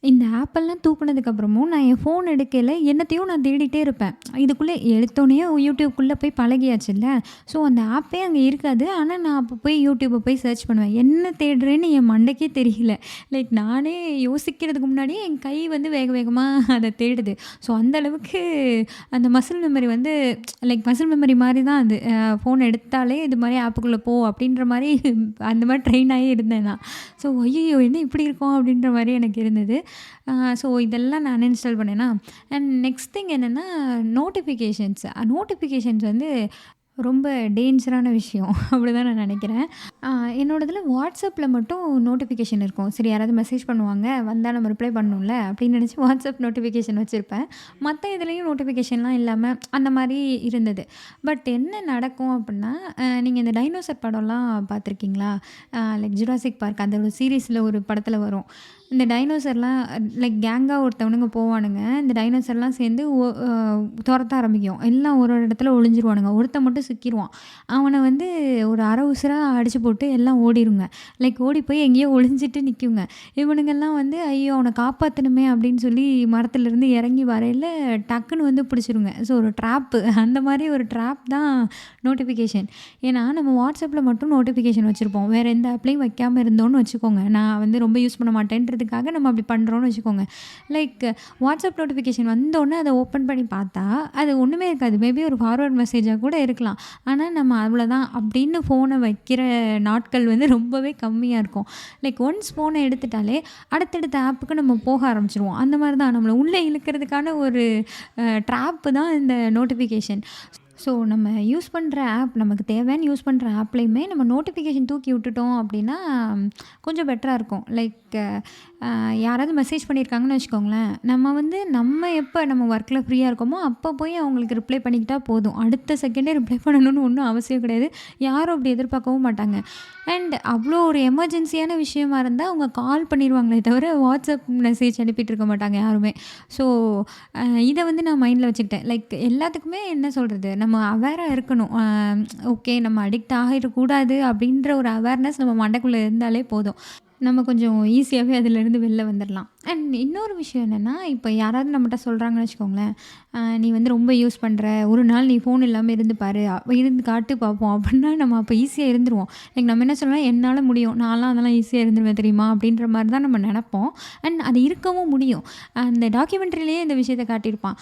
இந்த ஆப்பெல்லாம் தூக்குனதுக்கப்புறமும் நான் என் ஃபோன் எடுக்கையில் என்னத்தையும் நான் தேடிகிட்டே இருப்பேன். இதுக்குள்ளே எடுத்தோடனே யூடியூப்குள்ளே போய் பழகியாச்சுல்ல. ஸோ அந்த ஆப்பே அங்கே இருக்காது. ஆனால் நான் அப்போ போய் யூடியூப்பை போய் சர்ச் பண்ணுவேன். என்ன தேடுறேன்னு என் மண்டைக்கே தெரியல. லைக் நானே யோசிக்கிறதுக்கு முன்னாடியே என் கை வந்து வேக வேகமாக அதை தேடுது. ஸோ அந்தளவுக்கு அந்த மசில் மெமரி வந்து லைக் மசில் மெமரி மாதிரி தான் அது. ஃபோன் எடுத்தாலே இது மாதிரி ஆப்புக்குள்ளே போ அப்படின்ற மாதிரி அந்த மாதிரி ட்ரெயின் ஆகி இருந்தேன் நான். ஸோ ஐயோ என்ன இப்படி இருக்கும் அப்படின்ற மாதிரி எனக்கு இருந்தது. ஸோ இதெல்லாம் நான் அன்இன்ஸ்டால் பண்ணேன்னா. அண்ட் நெக்ஸ்ட் திங் என்னென்னா, நோட்டிஃபிகேஷன்ஸ் வந்து ரொம்ப டேஞ்சரான விஷயம் அப்படி தான் நான் நினைக்கிறேன். என்னோடதில் வாட்ஸ்அப்பில் மட்டும் நோட்டிஃபிகேஷன் இருக்கும். சரி, யாராவது மெசேஜ் பண்ணுவாங்க, வந்தால் நம்ம ரிப்ளை பண்ணணும்ல அப்படின்னு நினச்சி வாட்ஸ்அப் நோட்டிஃபிகேஷன் வச்சுருப்பேன். மற்ற இதுலேயும் நோட்டிஃபிகேஷன்லாம் இல்லாமல் அந்த மாதிரி இருந்தது. பட் என்ன நடக்கும் அப்படின்னா, நீங்கள் இந்த டைனோசர் படம்லாம் பார்த்துருக்கீங்களா? லைக் ஜுராசிக் பார்க் அந்த ஒரு சீரீஸில் ஒரு படத்தில் வரும். இந்த டைனோசர்லாம் லைக் கேங்கா ஒருத்தவனுங்க போவானுங்க. இந்த டைனோசர்லாம் சேர்ந்து தொரத்த ஆரம்பிக்கும். எல்லாம் ஒரு ஒரு இடத்துல ஒளிஞ்சிருவானுங்க. ஒருத்தன் மட்டும் சிக்கிருவான். அவன வந்து ஒரு அரை உசுரா அடிச்சு போட்டு எல்லாம் ஓடிருங்க. லைக் ஓடி போய் எங்கேயோ ஒளிஞ்சிட்டு நிக்குங்க. இவனுங்கெல்லாம் வந்து ஐயோ! அவன காப்பாத்தணுமே அப்படின்னு சொல்லி மரத்துலேருந்து இறங்கி வரையில டக்குன்னு வந்து பிடிச்சிருங்க. ஸோ ஒரு ட்ராப்பு அந்த மாரி ஒரு ட்ராப் தான் நோட்டிஃபிகேஷன். ஏன்னா நம்ம வாட்ஸ்அப்பில் மட்டும் நோட்டிஃபிகேஷன் வச்சுருப்போம். வேறு எந்த ஆப்லேயும் வைக்காம இருந்தோம்னு வச்சுக்கோங்க. நான் வந்து ரொம்ப யூஸ் பண்ண மாட்டேன்றதுக்காக நம்ம அப்படி பண்ணுறோன்னு வச்சுக்கோங்க. லைக் வாட்ஸ்அப் நோட்டிஃபிகேஷன் வந்தோடனே அதை ஓப்பன் பண்ணி பார்த்தா அது ஒன்றுமே இருக்காது. மேபி ஒரு ஃபார்வர்ட் மெசேஜாக கூட இருக்கலாம். ஆனால் நம்ம அவ்வளோதான் அப்படின்னு ஃபோனை வைக்கிற நாட்கள் வந்து ரொம்பவே கம்மியாக இருக்கும். லைக் ஒன்ஸ் ஃபோனை எடுத்துட்டாலே அடுத்தடுத்த ஆப்புக்கு நம்ம போக ஆரம்பிச்சிருவோம். அந்த மாதிரி தான் நம்மளை உள்ளே இழுக்கிறதுக்கான ஒரு ட்ராப்பு தான் இந்த நோட்டிஃபிகேஷன். ஸோ நம்ம யூஸ் பண்ணுற ஆப் நமக்கு தேவைன்னு யூஸ் பண்ணுற ஆப்லேயுமே நம்ம நோட்டிஃபிகேஷன் தூக்கி விட்டுட்டோம் அப்படின்னா கொஞ்சம் பெட்டராக இருக்கும். லைக் யாராவது மெசேஜ் பண்ணியிருக்காங்கன்னு வச்சுக்கோங்களேன், நம்ம வந்து நம்ம எப்போ நம்ம ஒர்க்கில் ஃப்ரீயாக இருக்கோமோ அப்போ போய் அவங்களுக்கு ரிப்ளை பண்ணிக்கிட்டால் போதும். அடுத்த செகண்டே ரிப்ளை பண்ணணும்னு ஒன்றும் அவசியம் கிடையாது. யாரும் அப்படி எதிர்பார்க்கவும் மாட்டாங்க. அண்ட் அவ்வளோ ஒரு எமர்ஜென்சியான விஷயமா இருந்தால் அவங்க கால் பண்ணிடுவாங்களே தவிர வாட்ஸ்அப் மெசேஜ் அனுப்பிட்டு இருக்க மாட்டாங்க யாருமே. ஸோ இதை வந்து நான் மைண்டில் வச்சுக்கிட்டேன். லைக் எல்லாத்துக்குமே என்ன சொல்கிறது, நம்ம அவேராக இருக்கணும். ஓகே நம்ம அடிக்ட் ஆகிடக்கூடாது அப்படின்ற ஒரு அவேர்னஸ் நம்ம மண்டைக்குள்ளே இருந்தாலே போதும். நம்ம கொஞ்சம் ஈஸியாகவே அதிலேருந்து வெளில வந்துடலாம். அண்ட் இன்னொரு விஷயம் என்னென்னா, இப்போ யாராவது நம்மகிட்ட சொல்கிறாங்கன்னு வச்சுக்கோங்களேன், நீ வந்து ரொம்ப யூஸ் பண்ணுற, ஒரு நாள் நீ ஃபோன் இல்லாமல் இருந்து பாரு, இருந்து காட்டு பார்ப்போம் அப்படின்னா நம்ம அப்போ ஈஸியாக இருந்துருவோம். லைக் நம்ம என்ன சொல்லலாம், என்னால் முடியும், நான்லாம் அதெல்லாம் ஈஸியாக இருந்துருவேன் தெரியுமா அப்படின்ற மாதிரி தான் நம்ம நினப்போம். அண்ட் அது இருக்கவும் முடியும். அந்த டாக்குமெண்ட்ரிலேயே இந்த விஷயத்தை காட்டியிருப்பான்.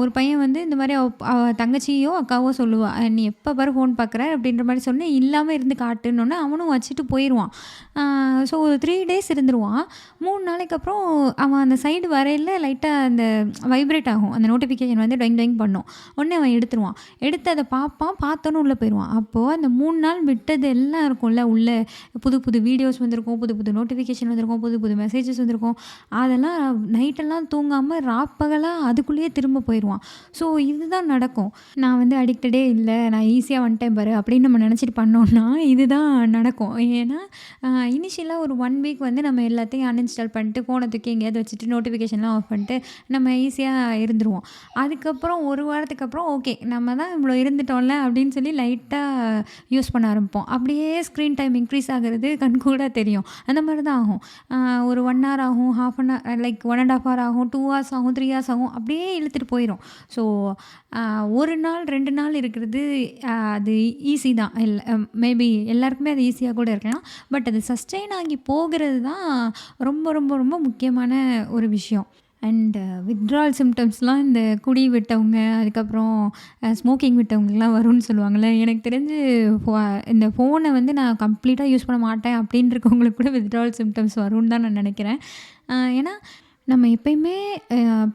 ஒரு பையன் வந்து இந்த மாதிரி அவ தங்கச்சியோ அக்காவோ சொல்லுவா, நீ எப்போ பாரு ஃபோன் பார்க்குற அப்படின்ற மாதிரி சொன்னேன், இல்லாமல் இருந்து காட்டுன்னொன்னே அவனும் வச்சுட்டு போயிடுவான். ஸோ ஒரு 3 டேஸ் இருந்துருவான். 3 நாளைக்கு அப்புறம் அவன் அந்த சைடு வரையில் லைட்டாக அந்த வைப்ரேட் ஆகும். அந்த நோட்டிஃபிகேஷன் வந்து டொயிங் டொயிங் பண்ணும். உடனே அவன் எடுத்துருவான். எடுத்து அதை பார்ப்பான். பார்த்தோன்னே உள்ளே போயிடுவான். அப்போது அந்த 3 நாள் விட்டது எல்லாம் இருக்கும்ல, உள்ளே புது புது வீடியோஸ் வந்திருக்கும், புது புது நோட்டிஃபிகேஷன் வந்திருக்கும், புது புது மெசேஜஸ் வந்திருக்கும். அதெல்லாம் நைட்டெல்லாம் தூங்காமல் ராப்பகலாக அதுக்குள்ளேயே திரும்ப போயிடுவான். ஸோ இதுதான் நடக்கும். நான் வந்து அடிக்டடே இல்லை, நான் ஈஸியாக வந்துட்டேன் பாரு அப்படின்னு நம்ம நினச்சிட்டு பண்ணோன்னா இதுதான் நடக்கும். ஏன்னா இனிஷியலாக ஒரு 1 வீக் வந்து நம்ம எல்லாத்தையும் அன்இன்ஸ்டால் பண்ணிட்டு ஃபோனை தூக்கி எங்கேயாவது வச்சுட்டு நோட்டிஃபிகேஷன்லாம் ஆஃப் பண்ணிட்டு நம்ம ஈஸியாக இருந்துருவோம். அதுக்கப்புறம் ஒரு வாரத்துக்கு அப்புறம் ஓகே நம்ம தான் இவ்வளோ இருந்துட்டோம்ல அப்படின்னு சொல்லி லைட்டாக யூஸ் பண்ண ஆரம்பிப்போம். அப்படியே ஸ்க்ரீன் டைம் இன்க்ரீஸ் ஆகிறது கண்கூட தெரியும். அந்த மாதிரி தான் ஆகும். ஒரு 1 ஹவர் ஆகும், ½ அன் ஹவர், லைக் 1.5 ஹவர் ஆகும், 2 ஹவர்ஸ் ஆகும், 3 ஹவர்ஸ் ஆகும், அப்படியே இழுத்துட்டு போயிடும். ஸோ ஒரு நாள் 2 நாள் இருக்கிறது அது ஈஸி தான். மேபி எல்லாருக்குமே அது ஈஸியாக கூட இருக்கலாம். பட் அது சஸ்டெயின் ஆகி போகிறது தான் ரொம்ப ரொம்ப ரொம்ப முக்கியமான ஒரு விஷயம். அண்ட் வித்ட்ரால் சிம்டம்ஸ்லாம் இந்த குடி விட்டவங்க, அதுக்கப்புறம் ஸ்மோக்கிங் விட்டவங்கலாம் வரும்னு சொல்லுவாங்கள்ல. எனக்கு தெரிஞ்சு இந்த ஃபோனை வந்து நான் கம்ப்ளீட்டாக யூஸ் பண்ண மாட்டேன் அப்படின்னு இருக்கவங்களுக்கு கூட வித்ட்ரால் சிம்டம்ஸ் வரும்னு தான் நான் நினைக்கிறேன். ஏன்னா நம்ம எப்பயுமே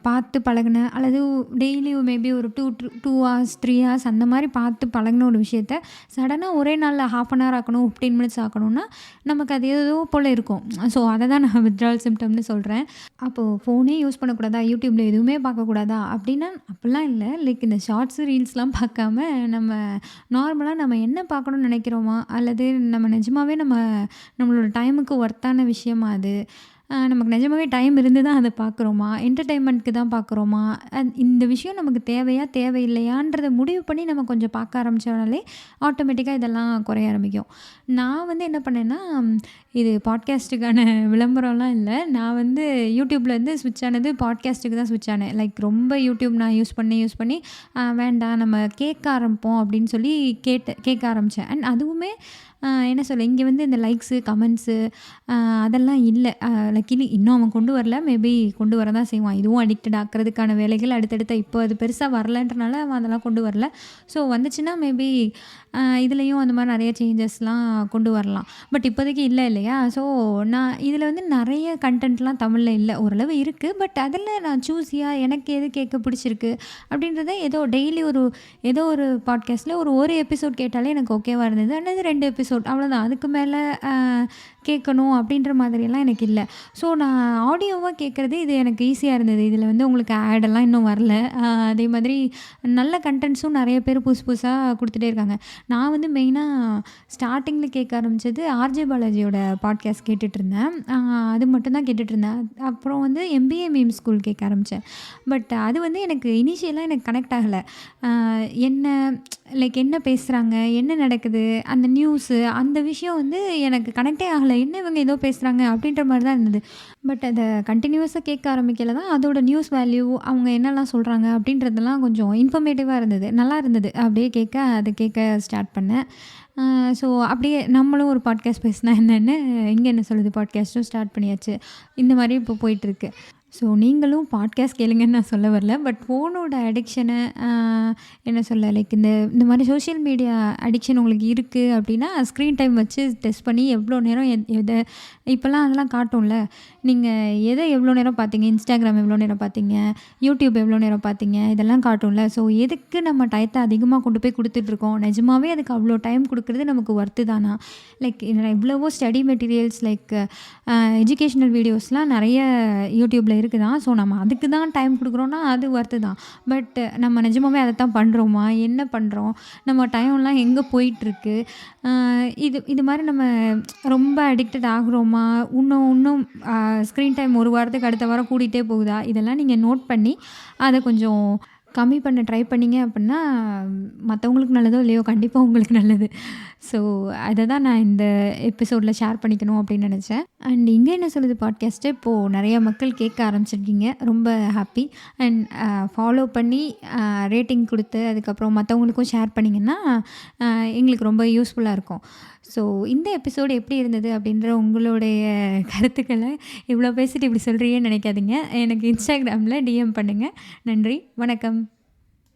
பார்த்து பழகின அல்லது டெய்லி மேபி ஒரு 2 ஹவர்ஸ் 3 ஹவர்ஸ் அந்த மாதிரி பார்த்து பழகின ஒரு விஷயத்த சடனாக ஒரே நாளில் ½ அன் ஹவர் ஆக்கணும், 15 மினிட்ஸ் ஆக்கணும்னா நமக்கு அது ஏதோ போல் இருக்கும். ஸோ அதை தான் நான் வித்ட்ரால் சிம்டம்னு சொல்கிறேன். அப்போது ஃபோனே யூஸ் பண்ணக்கூடாதா, யூடியூப்பில் எதுவுமே பார்க்கக்கூடாதா அப்படின்னா அப்படிலாம் இல்லை. லைக் இந்த ஷார்ட்ஸு ரீல்ஸ்லாம் பார்க்காம நம்ம நார்மலாக நம்ம என்ன பார்க்கணும்னு நினைக்கிறோமா, அல்லது நம்ம நிஜமாகவே நம்மளோட டைமுக்கு ஒர்த்தான விஷயமா அது, நமக்கு நிஜமாவே டைம் இருந்து தான் அதை பார்க்குறோமா, என்டர்டெயின்மெண்ட்க்கு தான் பார்க்குறோமா, இந்த விஷயம் நமக்கு தேவையா தேவையில்லையான்றதை முடிவு பண்ணி நம்ம கொஞ்சம் பார்க்க ஆரம்பித்தோம்னாலே ஆட்டோமேட்டிக்காக இதெல்லாம் குறைய ஆரம்பிக்கும். நான் வந்து என்ன பண்ணேன்னா, இது பாட்காஸ்ட்டுக்கான விளம்பரம்லாம் இல்லை, நான் வந்து யூடியூப்லேருந்து ஸ்விட்ச் ஆனது பாட்காஸ்ட்டுக்கு தான் ஸ்விட்ச் ஆனேன். லைக் ரொம்ப யூடியூப் நான் யூஸ் பண்ணி வேண்டாம் நம்ம கேட்க ஆரம்பிப்போம் அப்படின்னு சொல்லி கேட்க ஆரம்பித்தேன். அண்ட் அதுவுமே என்ன சொல்ல, இங்கே வந்து இந்த லைக்ஸு கமெண்ட்ஸு அதெல்லாம் இல்லை. லைக் இன்னும் அவன் கொண்டு வரல, மேபி கொண்டு வர தான் செய்வான். இதுவும் அடிக்டட் ஆக்கிறதுக்கான வேலைகள் அடுத்தடுத்த இப்போ அது பெருசாக வரலன்றனால அவன் அதெல்லாம் கொண்டு வரல. ஸோ வந்துச்சுன்னா மேபி இதுலேயும் அந்த மாதிரி நிறைய சேஞ்சஸ்லாம் கொண்டு வரலாம். பட் இப்போதைக்கு இல்லை இல்லையா. ஸோ நான் இதில் வந்து நிறைய கண்டென்ட்லாம் தமிழில் இல்லை, ஓரளவு இருக்குது. பட் அதில் நான் சூஸியாக எனக்கு எது கேட்க பிடிச்சிருக்கு அப்படின்றத டெய்லி ஏதோ ஒரு பாட்காஸ்ட்டில் ஒரு எபிசோட் கேட்டாலே எனக்கு ஓகேவாக இருந்தது. அல்லது 2 எபிசோட் அவ்வளோதான். அதுக்கு மேலே கேட்கணும் அப்படின்ற மாதிரியெல்லாம் எனக்கு இல்லை. ஸோ நான் ஆடியோவாக கேட்குறது இது எனக்கு ஈஸியாக இருந்தது. இதில் வந்து உங்களுக்கு ஆடெல்லாம் இன்னும் வரல. அதே மாதிரி நல்ல கண்டென்ட்ஸும் நிறைய பேர் புதுசாக கொடுத்துட்டே இருக்காங்க. நான் வந்து மெயினாக ஸ்டார்டிங்கில் கேட்க ஆரம்பித்தது ஆர்ஜே பாலாஜியோட பாட்காஸ்ட் கேட்டுட்ருந்தேன். அது மட்டும் தான் கேட்டுட்ருந்தேன். அப்புறம் வந்து எம்பிஏ மீம் ஸ்கூல் கேட்க ஆரம்பிச்சேன். பட் அது வந்து எனக்கு இனிஷியலா எனக்கு கனெக்ட் ஆகல. அ என்ன லைக் என்ன பேசுறாங்க? என்ன நடக்குது? அந்த நியூஸு அந்த விஷயம் வந்து எனக்கு கனெக்ட்டே ஆகல. என்ன இவங்க ஏதோ பேசுறாங்க அப்படின்ற மாரி தான் இருந்தது. பட் அத கன்டினியூஸா கேட்க ஆரம்பிக்கையில தான் அதோட நியூஸ் வேல்யூ, அவங்க என்னலாம் சொல்றாங்க அப்படின்றதெல்லாம் கொஞ்சம் இன்ஃபர்மேட்டிவா இருந்தது. நல்லா இருந்தது. அப்படியே அது கேட்க ஸ்டார்ட் பண்ணேன். ஸோ அப்படியே நம்மளும் ஒரு பாட்காஸ்ட் பேசினா என்னன்னு, இங்க என்ன சொல்லுது பாட்காஸ்ட்டும் ஸ்டார்ட் பண்ணியாச்சு. இந்த மாரி இப்போ போயிட்டுருக்கு. ஸோ நீங்களும் பாட்காஸ்ட் கேளுங்கன்னு நான் சொல்ல வரல. பட் ஃபோனோட அடிக்ஷன அ என்ன சொல்ல லைக் இந்த இந்த மாரி சோஷியல் மீடியா அடிக்ஷன் உங்களுக்கு இருக்கு அப்படின்னா, ஸ்க்ரீன் டைம் வச்சு டெஸ்ட் பண்ணி எவ்வளோ நேரம் எத இப்போலாம் அதெல்லாம் காட்டும்ல. நீங்க எத எவ்வளோ நேரம் பார்த்தீங்க? Instagram எவ்வளோ நேரம் பார்த்தீங்க? YouTube எவ்வளோ நேரம் பார்த்தீங்க? இதெல்லாம் காட்டும்ல. ஸோ எதுக்கு நம்ம டயத்த அதிகமா கொண்டு போய் குடுத்துட்ருக்கோம்? நிஜமாவே அதுக்கு அவ்வளோ டைம் குடுக்குறது நமக்கு ஒர்த்து தானா? லைக் எவ்வளவோ ஸ்டடி மெட்டீரியல்ஸ் லைக் எஜுகேஷனல் வீடியோஸ்லாம் நெறைய YouTubeல இருக்கு தான். ஸோ நம்ம அதுக்கு தான் டைம் குடுக்குறோம்னா, அது ஒர்த்து தான். பட் நம்ம நிஜமாவே அத தான் பண்றோமா? என்ன பண்றோம்? நம்ம டைம்லாம் எங்க போயிட்டுருக்கு? அ இது மாரி நம்ம ரொம்ப அடிக்டட் ஆகுறோமா? இன்னும் ஸ்க்ரீன் டைம் ஒரு வாரத்துக்கு அடுத்த வாரம் கூடிட்டே போகுதா? இதெல்லாம் நீங்க நோட் பண்ணி, அத கொஞ்சம் கம்மி பண்ண ட்ரை பண்ணீங்க அப்புட்னா, மத்தவங்களுக்கு நல்லதோ இல்லையோ, கண்டிப்பா உங்களுக்கு நல்லது. ஸோ அத தான் நான் இந்த எபிசோட்ல ஷேர் பண்ணிக்கணும் அப்படின்னு நெனச்சேன். அண்ட் இங்க என்ன சொல்லுது பாட்காஸ்ட்டு இப்போ நெறைய மக்கள் கேட்க ஆரம்பிச்சிருக்கீங்க. ரொம்ப ஹாப்பி. அண்ட் ஃபாலோ பண்ணி ரேட்டிங் குடுத்து, அதுக்கப்புறம் மத்தவங்களுக்கும் ஷேர் பண்ணீங்கன்னா, எங்களுக்கு ரொம்ப யூஸ்ஃபுல்லா இருக்கும். ஸோ இந்த எபிசோடு எப்படி இருந்தது அப்படின்ற உங்களுடைய கருத்துக்கள இவ்வளோ பேசிட்டு இப்படி சொல்றியேன்னு நெனைக்காதீங்க. எனக்கு Instagramல டிஎம் பண்ணுங்க. நன்றி. வணக்கம்.